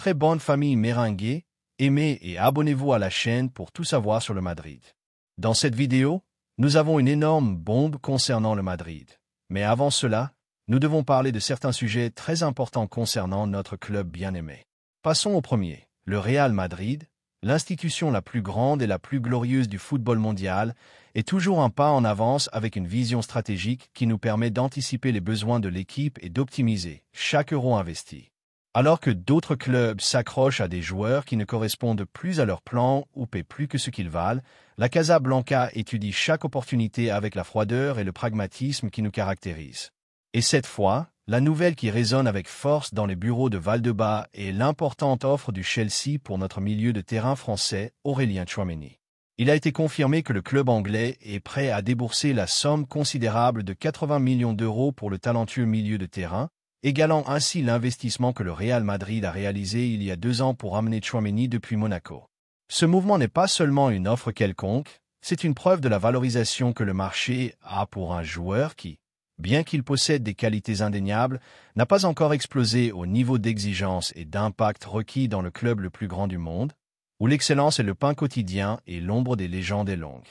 Très bonne famille merengue, aimez et abonnez-vous à la chaîne pour tout savoir sur le Madrid. Dans cette vidéo, nous avons une énorme bombe concernant le Madrid. Mais avant cela, nous devons parler de certains sujets très importants concernant notre club bien-aimé. Passons au premier. Le Real Madrid, l'institution la plus grande et la plus glorieuse du football mondial, est toujours un pas en avance avec une vision stratégique qui nous permet d'anticiper les besoins de l'équipe et d'optimiser chaque euro investi. Alors que d'autres clubs s'accrochent à des joueurs qui ne correspondent plus à leur plan ou paient plus que ce qu'ils valent, la Casablanca étudie chaque opportunité avec la froideur et le pragmatisme qui nous caractérisent. Et cette fois, la nouvelle qui résonne avec force dans les bureaux de Valdebebas est l'importante offre du Chelsea pour notre milieu de terrain français, Aurélien Tchouaméni. Il a été confirmé que le club anglais est prêt à débourser la somme considérable de 80 millions d'euros pour le talentueux milieu de terrain, égalant ainsi l'investissement que le Real Madrid a réalisé il y a 2 ans pour amener Tchouaméni depuis Monaco. Ce mouvement n'est pas seulement une offre quelconque, c'est une preuve de la valorisation que le marché a pour un joueur qui, bien qu'il possède des qualités indéniables, n'a pas encore explosé au niveau d'exigence et d'impact requis dans le club le plus grand du monde, où l'excellence est le pain quotidien et l'ombre des légendes est longue.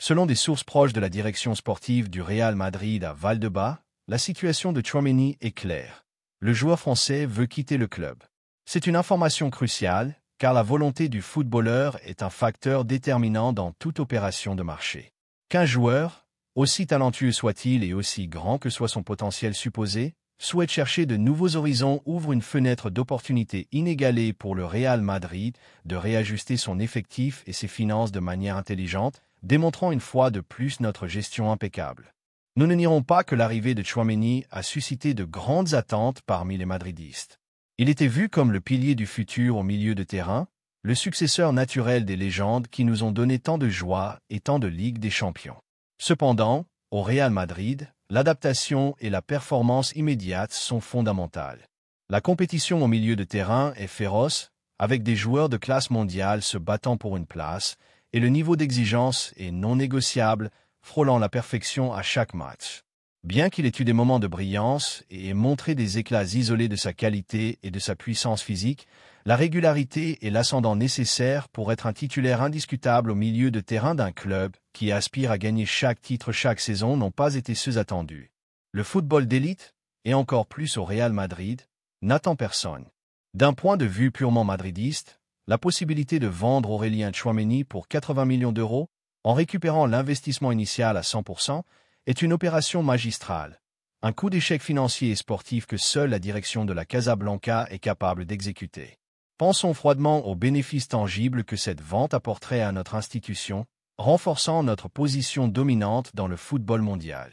Selon des sources proches de la direction sportive du Real Madrid à Valdebebas, la situation de Tchouaméni est claire. Le joueur français veut quitter le club. C'est une information cruciale, car la volonté du footballeur est un facteur déterminant dans toute opération de marché. Qu'un joueur, aussi talentueux soit-il et aussi grand que soit son potentiel supposé, souhaite chercher de nouveaux horizons ouvre une fenêtre d'opportunité inégalée pour le Real Madrid de réajuster son effectif et ses finances de manière intelligente, démontrant une fois de plus notre gestion impeccable. Nous ne nierons pas que l'arrivée de Tchouaméni a suscité de grandes attentes parmi les madridistes. Il était vu comme le pilier du futur au milieu de terrain, le successeur naturel des légendes qui nous ont donné tant de joie et tant de Ligue des Champions. Cependant, au Real Madrid, l'adaptation et la performance immédiate sont fondamentales. La compétition au milieu de terrain est féroce, avec des joueurs de classe mondiale se battant pour une place, et le niveau d'exigence est non négociable, frôlant la perfection à chaque match. Bien qu'il ait eu des moments de brillance et ait montré des éclats isolés de sa qualité et de sa puissance physique, la régularité est l'ascendant nécessaire pour être un titulaire indiscutable au milieu de terrain d'un club qui aspire à gagner chaque titre chaque saison n'ont pas été ceux attendus. Le football d'élite, et encore plus au Real Madrid, n'attend personne. D'un point de vue purement madridiste, la possibilité de vendre Aurélien Tchouaméni pour 80 millions d'euros, en récupérant l'investissement initial à 100%, est une opération magistrale, un coup d'échec financier et sportif que seule la direction de la Casablanca est capable d'exécuter. Pensons froidement aux bénéfices tangibles que cette vente apporterait à notre institution, renforçant notre position dominante dans le football mondial.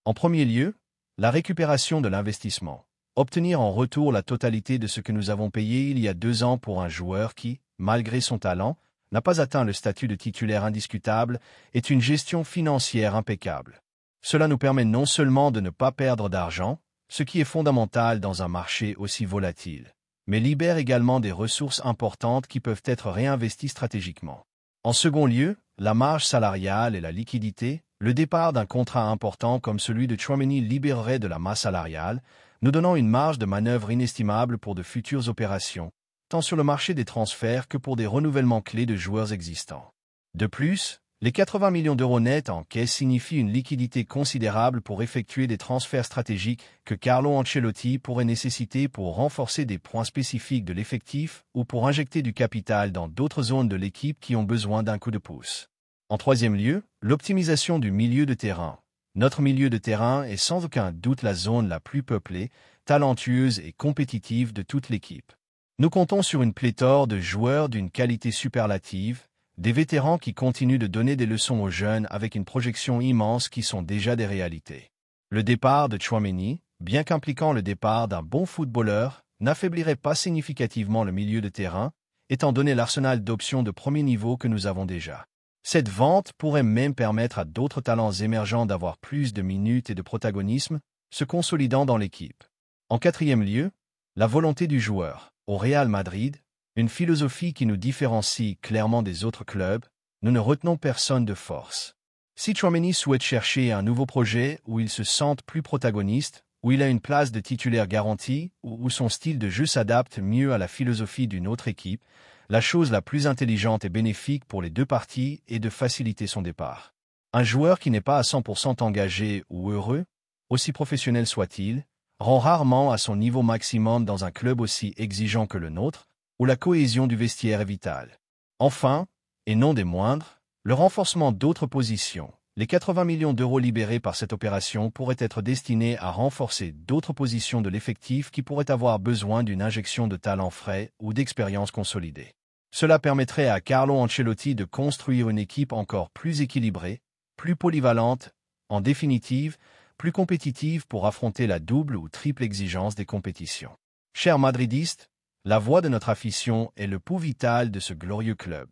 En premier lieu, la récupération de l'investissement. Obtenir en retour la totalité de ce que nous avons payé il y a 2 ans pour un joueur qui, malgré son talent, n'a pas atteint le statut de titulaire indiscutable, est une gestion financière impeccable. Cela nous permet non seulement de ne pas perdre d'argent, ce qui est fondamental dans un marché aussi volatile, mais libère également des ressources importantes qui peuvent être réinvesties stratégiquement. En second lieu, la marge salariale et la liquidité, le départ d'un contrat important comme celui de Tchouaméni libérerait de la masse salariale, nous donnant une marge de manœuvre inestimable pour de futures opérations, tant sur le marché des transferts que pour des renouvellements clés de joueurs existants. De plus, les 80 millions d'euros nets en caisse signifient une liquidité considérable pour effectuer des transferts stratégiques que Carlo Ancelotti pourrait nécessiter pour renforcer des points spécifiques de l'effectif ou pour injecter du capital dans d'autres zones de l'équipe qui ont besoin d'un coup de pouce. En troisième lieu, l'optimisation du milieu de terrain. Notre milieu de terrain est sans aucun doute la zone la plus peuplée, talentueuse et compétitive de toute l'équipe. Nous comptons sur une pléthore de joueurs d'une qualité superlative, des vétérans qui continuent de donner des leçons aux jeunes avec une projection immense qui sont déjà des réalités. Le départ de Tchouaméni, bien qu'impliquant le départ d'un bon footballeur, n'affaiblirait pas significativement le milieu de terrain, étant donné l'arsenal d'options de premier niveau que nous avons déjà. Cette vente pourrait même permettre à d'autres talents émergents d'avoir plus de minutes et de protagonisme, se consolidant dans l'équipe. En quatrième lieu, la volonté du joueur. Au Real Madrid, une philosophie qui nous différencie clairement des autres clubs, nous ne retenons personne de force. Si Tchouaméni souhaite chercher un nouveau projet où il se sente plus protagoniste, où il a une place de titulaire garantie, ou où son style de jeu s'adapte mieux à la philosophie d'une autre équipe, la chose la plus intelligente et bénéfique pour les deux parties est de faciliter son départ. Un joueur qui n'est pas à 100% engagé ou heureux, aussi professionnel soit-il, rend rarement à son niveau maximum dans un club aussi exigeant que le nôtre, où la cohésion du vestiaire est vitale. Enfin, et non des moindres, le renforcement d'autres positions. Les 80 millions d'euros libérés par cette opération pourraient être destinés à renforcer d'autres positions de l'effectif qui pourraient avoir besoin d'une injection de talent frais ou d'expérience consolidée. Cela permettrait à Carlo Ancelotti de construire une équipe encore plus équilibrée, plus polyvalente, en définitive, plus compétitive pour affronter la double ou triple exigence des compétitions. Chers madridistes, la voix de notre afition est le pouls vital de ce glorieux club.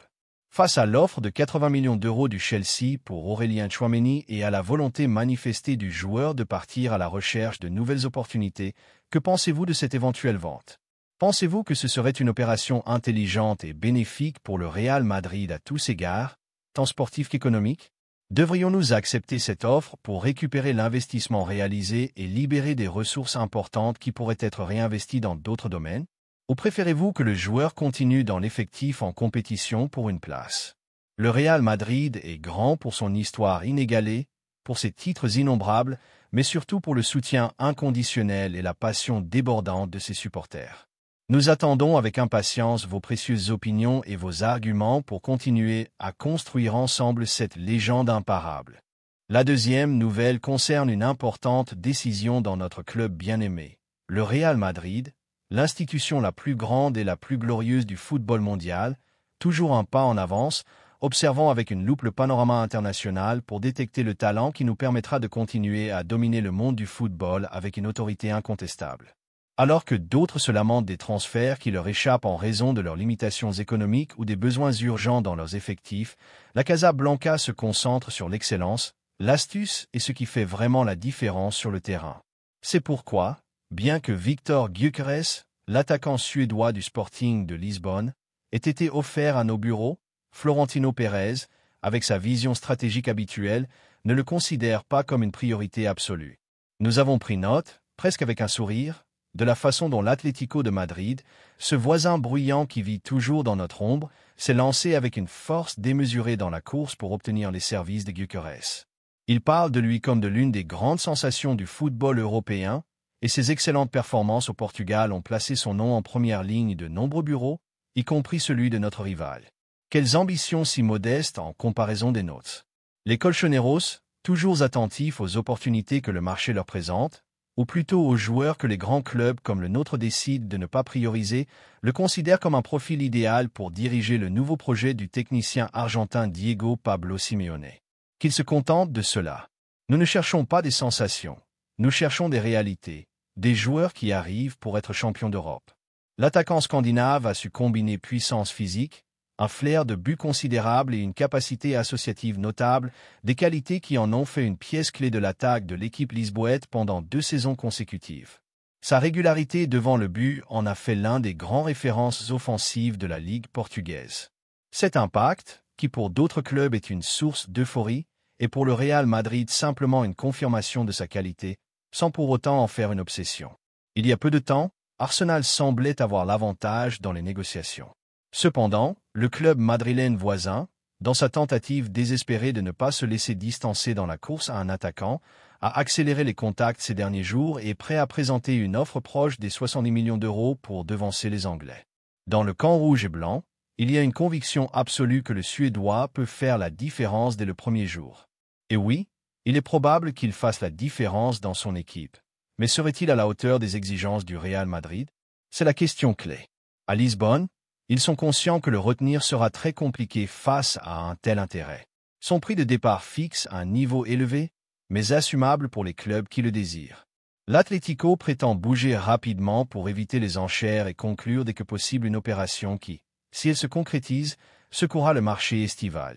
Face à l'offre de 80 millions d'euros du Chelsea pour Aurélien Tchouaméni et à la volonté manifestée du joueur de partir à la recherche de nouvelles opportunités, que pensez-vous de cette éventuelle vente? Pensez-vous que ce serait une opération intelligente et bénéfique pour le Real Madrid à tous égards, tant sportif qu'économique? Devrions-nous accepter cette offre pour récupérer l'investissement réalisé et libérer des ressources importantes qui pourraient être réinvesties dans d'autres domaines? Ou préférez-vous que le joueur continue dans l'effectif en compétition pour une place? Le Real Madrid est grand pour son histoire inégalée, pour ses titres innombrables, mais surtout pour le soutien inconditionnel et la passion débordante de ses supporters. Nous attendons avec impatience vos précieuses opinions et vos arguments pour continuer à construire ensemble cette légende imparable. La deuxième nouvelle concerne une importante décision dans notre club bien-aimé, le Real Madrid, l'institution la plus grande et la plus glorieuse du football mondial, toujours un pas en avance, observant avec une loupe le panorama international pour détecter le talent qui nous permettra de continuer à dominer le monde du football avec une autorité incontestable. Alors que d'autres se lamentent des transferts qui leur échappent en raison de leurs limitations économiques ou des besoins urgents dans leurs effectifs, la Casa Blanca se concentre sur l'excellence, l'astuce et ce qui fait vraiment la différence sur le terrain. C'est pourquoi, bien que Victor Gyökeres, l'attaquant suédois du Sporting de Lisbonne, ait été offert à nos bureaux, Florentino Pérez, avec sa vision stratégique habituelle, ne le considère pas comme une priorité absolue. Nous avons pris note, presque avec un sourire, de la façon dont l'Atlético de Madrid, ce voisin bruyant qui vit toujours dans notre ombre, s'est lancé avec une force démesurée dans la course pour obtenir les services de Gyökeres. Il parle de lui comme de l'une des grandes sensations du football européen, et ses excellentes performances au Portugal ont placé son nom en première ligne de nombreux bureaux, y compris celui de notre rival. Quelles ambitions si modestes en comparaison des nôtres. Les Colchoneros, toujours attentifs aux opportunités que le marché leur présente, ou plutôt aux joueurs que les grands clubs comme le nôtre décident de ne pas prioriser, le considèrent comme un profil idéal pour diriger le nouveau projet du technicien argentin Diego Pablo Simeone. Qu'il se contente de cela. Nous ne cherchons pas des sensations, nous cherchons des réalités. Des joueurs qui arrivent pour être champions d'Europe. L'attaquant scandinave a su combiner puissance physique, un flair de but considérable et une capacité associative notable, des qualités qui en ont fait une pièce clé de l'attaque de l'équipe lisboète pendant 2 saisons consécutives. Sa régularité devant le but en a fait l'un des grands références offensives de la Ligue portugaise. Cet impact, qui pour d'autres clubs est une source d'euphorie, est pour le Real Madrid simplement une confirmation de sa qualité, sans pour autant en faire une obsession. Il y a peu de temps, Arsenal semblait avoir l'avantage dans les négociations. Cependant, le club madrilène voisin, dans sa tentative désespérée de ne pas se laisser distancer dans la course à un attaquant, a accéléré les contacts ces derniers jours et est prêt à présenter une offre proche des 70 millions d'euros pour devancer les Anglais. Dans le camp rouge et blanc, il y a une conviction absolue que le Suédois peut faire la différence dès le premier jour. Et oui, il est probable qu'il fasse la différence dans son équipe. Mais serait-il à la hauteur des exigences du Real Madrid? C'est la question clé. À Lisbonne, ils sont conscients que le retenir sera très compliqué face à un tel intérêt. Son prix de départ fixe un niveau élevé, mais assumable pour les clubs qui le désirent. L'Atlético prétend bouger rapidement pour éviter les enchères et conclure dès que possible une opération qui, si elle se concrétise, secouera le marché estival.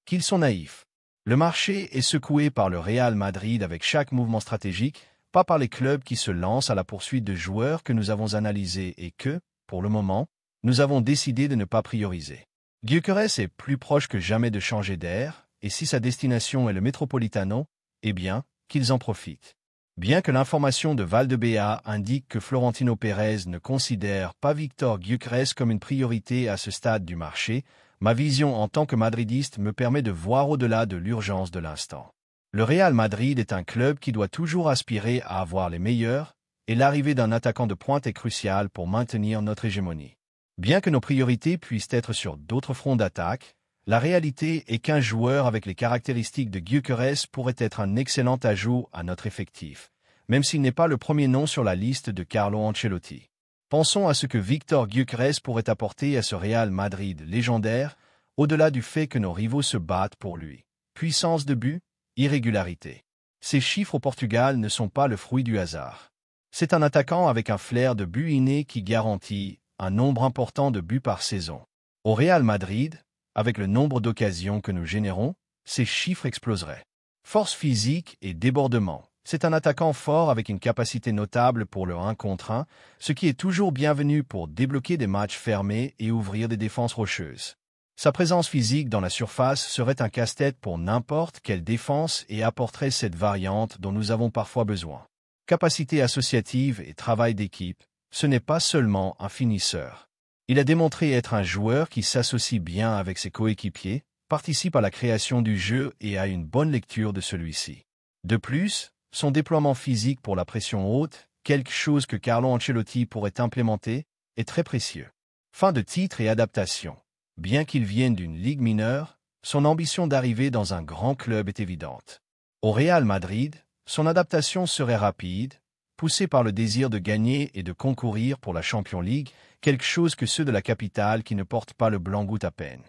Qu'ils sont naïfs. Le marché est secoué par le Real Madrid avec chaque mouvement stratégique, pas par les clubs qui se lancent à la poursuite de joueurs que nous avons analysés et que, pour le moment, nous avons décidé de ne pas prioriser. Gyökeres est plus proche que jamais de changer d'air, et si sa destination est le Metropolitano, eh bien, qu'ils en profitent. Bien que l'information de Valdebea indique que Florentino Pérez ne considère pas Víctor Gyökeres comme une priorité à ce stade du marché, ma vision en tant que madridiste me permet de voir au-delà de l'urgence de l'instant. Le Real Madrid est un club qui doit toujours aspirer à avoir les meilleurs, et l'arrivée d'un attaquant de pointe est cruciale pour maintenir notre hégémonie. Bien que nos priorités puissent être sur d'autres fronts d'attaque, la réalité est qu'un joueur avec les caractéristiques de Gyökeres pourrait être un excellent ajout à notre effectif, même s'il n'est pas le premier nom sur la liste de Carlo Ancelotti. Pensons à ce que Víctor Gyökeres pourrait apporter à ce Real Madrid légendaire, au-delà du fait que nos rivaux se battent pour lui. Puissance de but, irrégularité. Ces chiffres au Portugal ne sont pas le fruit du hasard. C'est un attaquant avec un flair de but inné qui garantit un nombre important de buts par saison. Au Real Madrid, avec le nombre d'occasions que nous générons, ces chiffres exploseraient. Force physique et débordement. C'est un attaquant fort avec une capacité notable pour le 1 contre 1, ce qui est toujours bienvenu pour débloquer des matchs fermés et ouvrir des défenses rocheuses. Sa présence physique dans la surface serait un casse-tête pour n'importe quelle défense et apporterait cette variante dont nous avons parfois besoin. Capacité associative et travail d'équipe, ce n'est pas seulement un finisseur. Il a démontré être un joueur qui s'associe bien avec ses coéquipiers, participe à la création du jeu et a une bonne lecture de celui-ci. De plus, son déploiement physique pour la pression haute, quelque chose que Carlo Ancelotti pourrait implémenter, est très précieux. Fin de titre et adaptation. Bien qu'il vienne d'une ligue mineure, son ambition d'arriver dans un grand club est évidente. Au Real Madrid, son adaptation serait rapide, poussée par le désir de gagner et de concourir pour la Champions League, quelque chose que ceux de la capitale qui ne portent pas le blanc goûtent à peine.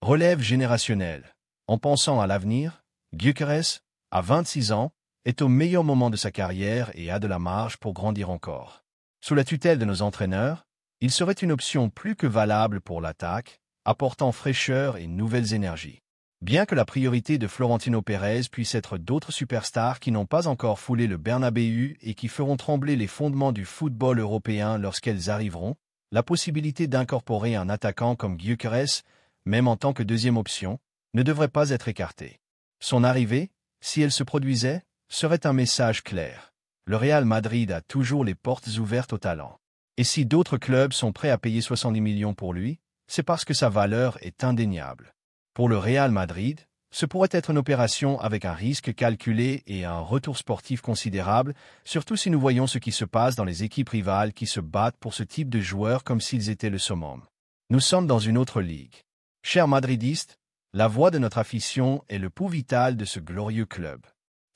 Relève générationnelle. En pensant à l'avenir, Gyökeres, à 26 ans, est au meilleur moment de sa carrière et a de la marge pour grandir encore. Sous la tutelle de nos entraîneurs, il serait une option plus que valable pour l'attaque, apportant fraîcheur et nouvelles énergies. Bien que la priorité de Florentino Pérez puisse être d'autres superstars qui n'ont pas encore foulé le Bernabéu et qui feront trembler les fondements du football européen lorsqu'elles arriveront, la possibilité d'incorporer un attaquant comme Gyökeres, même en tant que deuxième option, ne devrait pas être écartée. Son arrivée, si elle se produisait, serait un message clair. Le Real Madrid a toujours les portes ouvertes au talent. Et si d'autres clubs sont prêts à payer 70 millions pour lui, c'est parce que sa valeur est indéniable. Pour le Real Madrid, ce pourrait être une opération avec un risque calculé et un retour sportif considérable, surtout si nous voyons ce qui se passe dans les équipes rivales qui se battent pour ce type de joueurs comme s'ils étaient le summum. Nous sommes dans une autre ligue. Chers madridistes, la voix de notre afition est le pouls vital de ce glorieux club.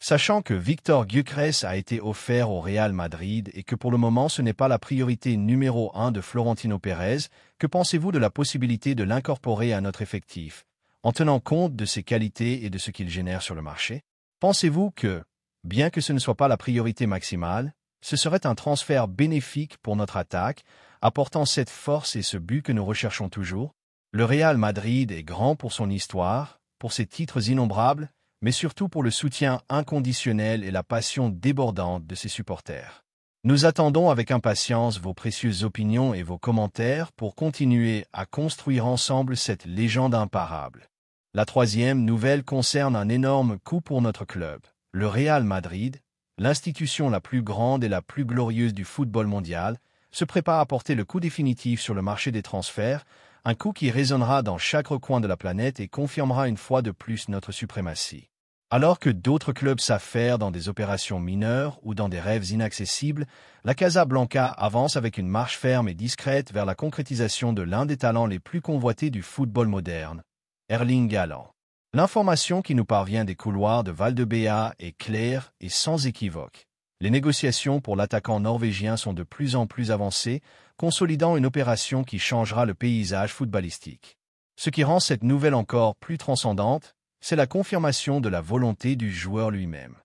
Sachant que Víctor Gyökeres a été offert au Real Madrid et que pour le moment ce n'est pas la priorité numéro 1 de Florentino Pérez, que pensez-vous de la possibilité de l'incorporer à notre effectif, en tenant compte de ses qualités et de ce qu'il génère sur le marché? Pensez-vous que, bien que ce ne soit pas la priorité maximale, ce serait un transfert bénéfique pour notre attaque, apportant cette force et ce but que nous recherchons toujours? Le Real Madrid est grand pour son histoire, pour ses titres innombrables, mais surtout pour le soutien inconditionnel et la passion débordante de ses supporters. Nous attendons avec impatience vos précieuses opinions et vos commentaires pour continuer à construire ensemble cette légende imparable. La troisième nouvelle concerne un énorme coup pour notre club, le Real Madrid, l'institution la plus grande et la plus glorieuse du football mondial, se prépare à porter le coup définitif sur le marché des transferts, un coup qui résonnera dans chaque recoin de la planète et confirmera une fois de plus notre suprématie. Alors que d'autres clubs s'affairent dans des opérations mineures ou dans des rêves inaccessibles, la Casablanca avance avec une marche ferme et discrète vers la concrétisation de l'un des talents les plus convoités du football moderne, Erling Haaland. L'information qui nous parvient des couloirs de Valdebea est claire et sans équivoque. Les négociations pour l'attaquant norvégien sont de plus en plus avancées, consolidant une opération qui changera le paysage footballistique. Ce qui rend cette nouvelle encore plus transcendante, c'est la confirmation de la volonté du joueur lui-même.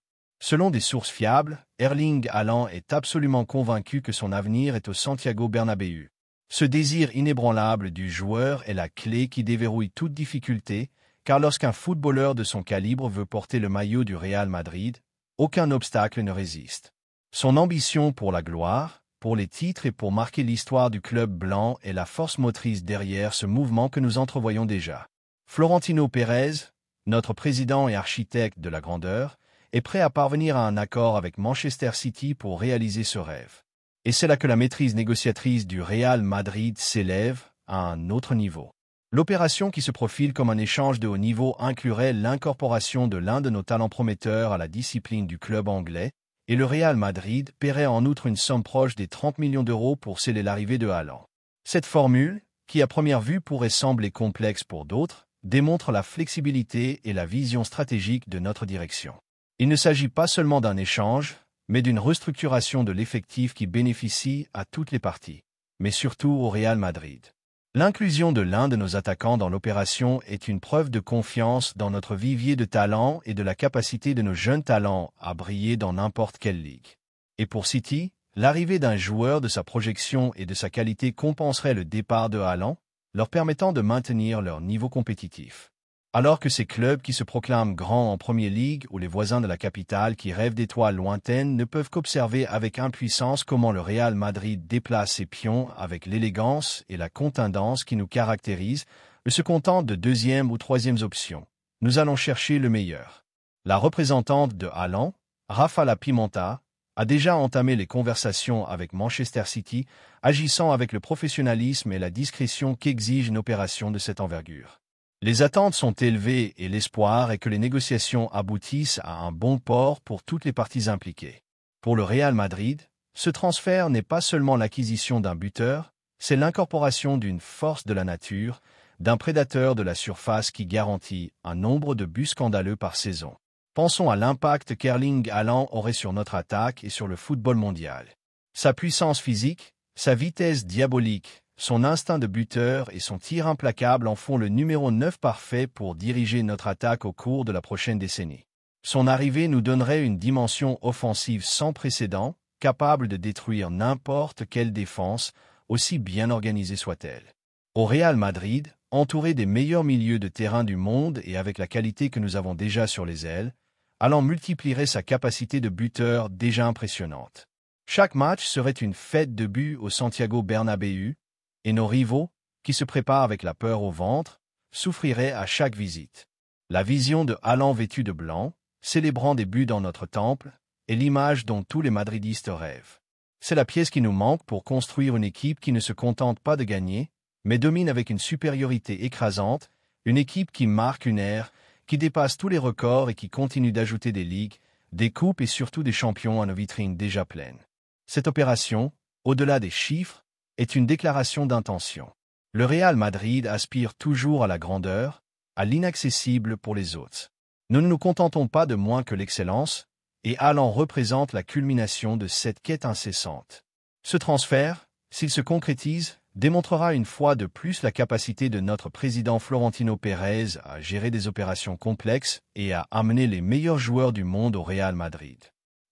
Selon des sources fiables, Erling Haaland est absolument convaincu que son avenir est au Santiago Bernabéu. Ce désir inébranlable du joueur est la clé qui déverrouille toute difficulté, car lorsqu'un footballeur de son calibre veut porter le maillot du Real Madrid, aucun obstacle ne résiste. Son ambition pour la gloire, pour les titres et pour marquer l'histoire du club blanc est la force motrice derrière ce mouvement que nous entrevoyons déjà. Florentino Pérez, notre président et architecte de la grandeur, est prêt à parvenir à un accord avec Manchester City pour réaliser ce rêve. Et c'est là que la maîtrise négociatrice du Real Madrid s'élève à un autre niveau. L'opération qui se profile comme un échange de haut niveau inclurait l'incorporation de l'un de nos talents prometteurs à la discipline du club anglais, et le Real Madrid paierait en outre une somme proche des 30 millions d'euros pour sceller l'arrivée de Haaland. Cette formule, qui à première vue pourrait sembler complexe pour d'autres, démontre la flexibilité et la vision stratégique de notre direction. Il ne s'agit pas seulement d'un échange, mais d'une restructuration de l'effectif qui bénéficie à toutes les parties, mais surtout au Real Madrid. L'inclusion de l'un de nos attaquants dans l'opération est une preuve de confiance dans notre vivier de talents et de la capacité de nos jeunes talents à briller dans n'importe quelle ligue. Et pour City, l'arrivée d'un joueur de sa projection et de sa qualité compenserait le départ de Haaland, leur permettant de maintenir leur niveau compétitif. Alors que ces clubs qui se proclament grands en Premier League ou les voisins de la capitale qui rêvent d'étoiles lointaines ne peuvent qu'observer avec impuissance comment le Real Madrid déplace ses pions avec l'élégance et la contundance qui nous caractérisent, et se contente de deuxième ou troisième options. Nous allons chercher le meilleur. La représentante de Haaland, Rafa Pimenta, a déjà entamé les conversations avec Manchester City, agissant avec le professionnalisme et la discrétion qu'exige une opération de cette envergure. Les attentes sont élevées et l'espoir est que les négociations aboutissent à un bon port pour toutes les parties impliquées. Pour le Real Madrid, ce transfert n'est pas seulement l'acquisition d'un buteur, c'est l'incorporation d'une force de la nature, d'un prédateur de la surface qui garantit un nombre de buts scandaleux par saison. Pensons à l'impact qu'Erling Haaland aurait sur notre attaque et sur le football mondial. Sa puissance physique, sa vitesse diabolique, son instinct de buteur et son tir implacable en font le numéro 9 parfait pour diriger notre attaque au cours de la prochaine décennie. Son arrivée nous donnerait une dimension offensive sans précédent, capable de détruire n'importe quelle défense, aussi bien organisée soit-elle. Au Real Madrid, entouré des meilleurs milieux de terrain du monde et avec la qualité que nous avons déjà sur les ailes, Haaland multiplierait sa capacité de buteur déjà impressionnante. Chaque match serait une fête de buts au Santiago Bernabéu, et nos rivaux, qui se préparent avec la peur au ventre, souffriraient à chaque visite. La vision de Haaland vêtu de blanc, célébrant des buts dans notre temple, est l'image dont tous les madridistes rêvent. C'est la pièce qui nous manque pour construire une équipe qui ne se contente pas de gagner, mais domine avec une supériorité écrasante, une équipe qui marque une ère, qui dépasse tous les records et qui continue d'ajouter des ligues, des coupes et surtout des champions à nos vitrines déjà pleines. Cette opération, au-delà des chiffres, est une déclaration d'intention. Le Real Madrid aspire toujours à la grandeur, à l'inaccessible pour les autres. Nous ne nous contentons pas de moins que l'excellence, et Haaland représente la culmination de cette quête incessante. Ce transfert, s'il se concrétise, démontrera une fois de plus la capacité de notre président Florentino Pérez à gérer des opérations complexes et à amener les meilleurs joueurs du monde au Real Madrid.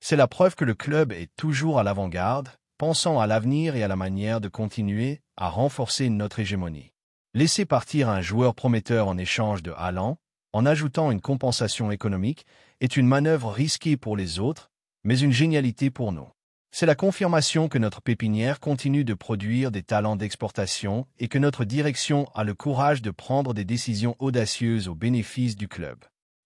C'est la preuve que le club est toujours à l'avant-garde, pensant à l'avenir et à la manière de continuer à renforcer notre hégémonie. Laisser partir un joueur prometteur en échange de Haaland, en ajoutant une compensation économique, est une manœuvre risquée pour les autres, mais une génialité pour nous. C'est la confirmation que notre pépinière continue de produire des talents d'exportation et que notre direction a le courage de prendre des décisions audacieuses au bénéfice du club.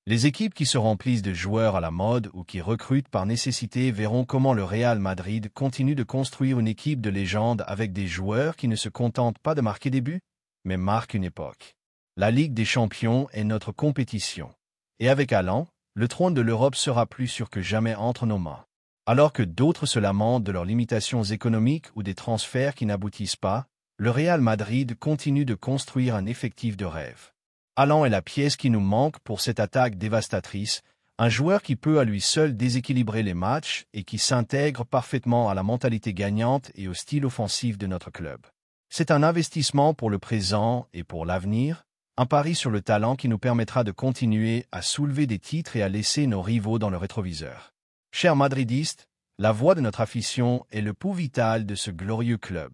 Les équipes qui se remplissent de joueurs à la mode ou qui recrutent par nécessité verront comment le Real Madrid continue de construire une équipe de légende avec des joueurs qui ne se contentent pas de marquer des buts, mais marquent une époque. La Ligue des Champions est notre compétition. Et avec Haaland, le trône de l'Europe sera plus sûr que jamais entre nos mains. Alors que d'autres se lamentent de leurs limitations économiques ou des transferts qui n'aboutissent pas, le Real Madrid continue de construire un effectif de rêve. Haaland est la pièce qui nous manque pour cette attaque dévastatrice, un joueur qui peut à lui seul déséquilibrer les matchs et qui s'intègre parfaitement à la mentalité gagnante et au style offensif de notre club. C'est un investissement pour le présent et pour l'avenir, un pari sur le talent qui nous permettra de continuer à soulever des titres et à laisser nos rivaux dans le rétroviseur. Chers madridistes, la voix de notre afition est le pouls vital de ce glorieux club.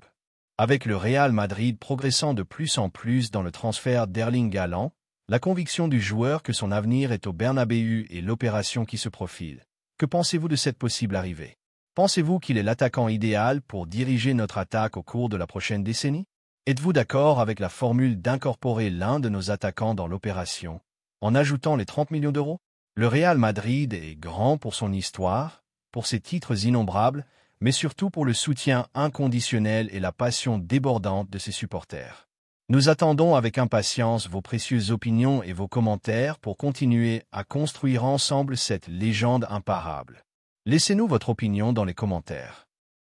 Avec le Real Madrid progressant de plus en plus dans le transfert d'Erling Haaland, la conviction du joueur que son avenir est au Bernabéu et l'opération qui se profile. Que pensez-vous de cette possible arrivée? Pensez-vous qu'il est l'attaquant idéal pour diriger notre attaque au cours de la prochaine décennie? Êtes-vous d'accord avec la formule d'incorporer l'un de nos attaquants dans l'opération, en ajoutant les 30 millions d'euros? Le Real Madrid est grand pour son histoire, pour ses titres innombrables, mais surtout pour le soutien inconditionnel et la passion débordante de ses supporters. Nous attendons avec impatience vos précieuses opinions et vos commentaires pour continuer à construire ensemble cette légende imparable. Laissez-nous votre opinion dans les commentaires.